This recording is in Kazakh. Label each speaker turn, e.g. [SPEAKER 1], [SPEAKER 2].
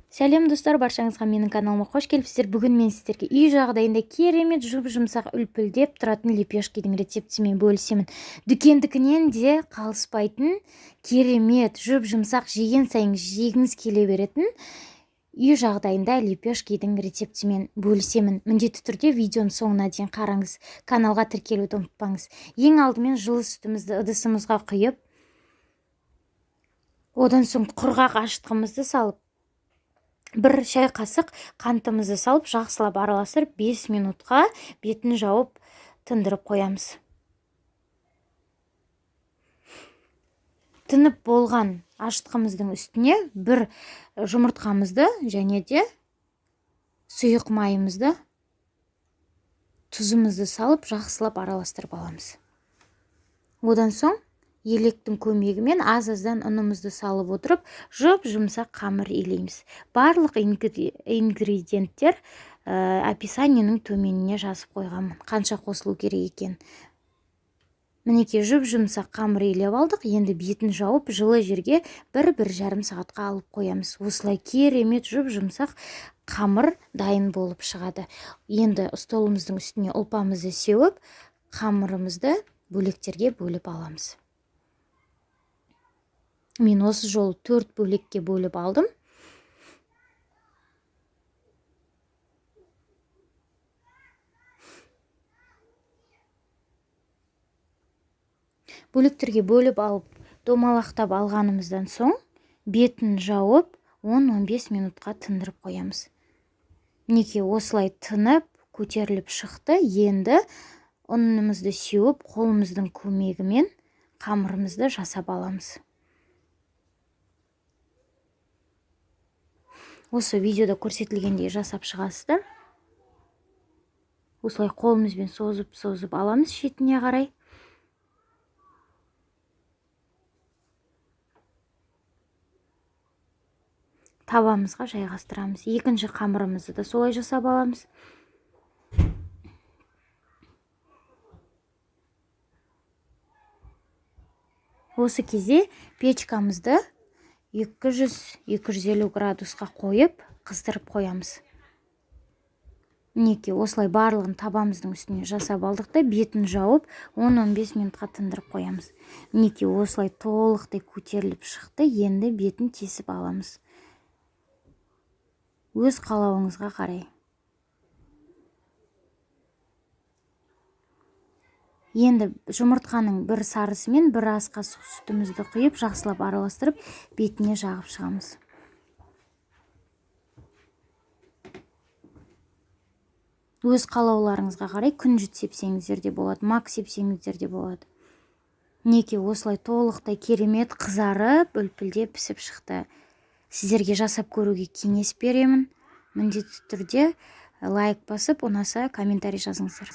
[SPEAKER 1] Сәлем достар, баршаңызға менің каналыма қош келіпсіздер. Бүгін мен сіздерге үй жағдайында керемет жұп-жұмсақ үлпілдеп тұратын лепешкенің рецептісімен бөлісемін. Дүкендікінен де қалыспайтын керемет жұп-жұмсақ, жеген сайын жегіңіз келе беретін үй жағдайында лепешкенің рецептісімен бөлісемін. Міндетті түрде видеоның соңына дейін қараңыз. Каналға тіркелуді ұмытпаңыз. Ең алдымен жылы сүтімізді ыдысымызға құйып, одан соң құрғақ ашытқымызды салып, бір шай қасық қантымызды салып, жақсылап араластырып 5 минутқа бетін жауып тындырып қоямыз. Тынып болған ашытқымыздың үстіне бір жұмыртқамызды және де сұйық майымызды, тұзымызды салып, жақсылап араластырып аламыз. Одан соң електің көмегімен аз-аздан ұнымызды салып отырып, жұп-жұмсақ қамыр илейміз. Барлық ингредиенттер описаниенің төменіне жазып қойғанмын, қанша қосылу керек екен. Мінекей жұп-жұмсақ қамыр илеп алдық. Енді бетін жауып, жылы жерге 1-1,5 сағатқа алып қоямыз. Осылай керемет жұп-жұмсақ қамыр дайын болып шығады. Енді столымыздың үстіне ұлпамызды сеуіп, қамырымызды бөлектерге бөліп аламыз. Мен осы жолы 4 бөлекке бөліп алдым. Бөлектерге бөліп алып, домалақтап алғанымыздан соң бетін жауып 10-15 минутқа тындырып қоямыз. Мінекей осылай тынып, көтеріліп шықты. Енді ұнымызды сеуіп, қолымыздың көмегімен қамырымызды жасап аламыз. Осы видеода көрсетілгендей жасап шығасыздар. Осылай қолымызбен созып аламыз шетіне қарай. Табамызға жайғастырамыз. Екінші қамырымызды да солай жасап аламыз. Осы кезде печкамызды 200-250 градусқа қойып, қыздырып қоямыз. Мінекей осылай барлығын табамыздың үстіне жасап алдық та, бетін жауып 10-15 минутқа тындырып қоямыз. Мінекей осылай толықтай көтеріліп шықты. Енді бетін тесіп аламыз. Өз қалауыңызға қарай. Енді жұмыртқаның бір сарысымен бір ас қасық сүтімізді құйып, жақсылап араластырып, бетіне жағып шығамыз. Өз қалауларыңызға қарай күнжіт сепсеңіздер де болады, мак сепсеңіздер де болады. Мінекей осылай толықтай керемет қызарып, үлпілдеп пісіп шықты. Сіздерге жасап көруге кеңес беремін. Міндетті түрде лайк басып, ұнаса комментарий жазыңыздар.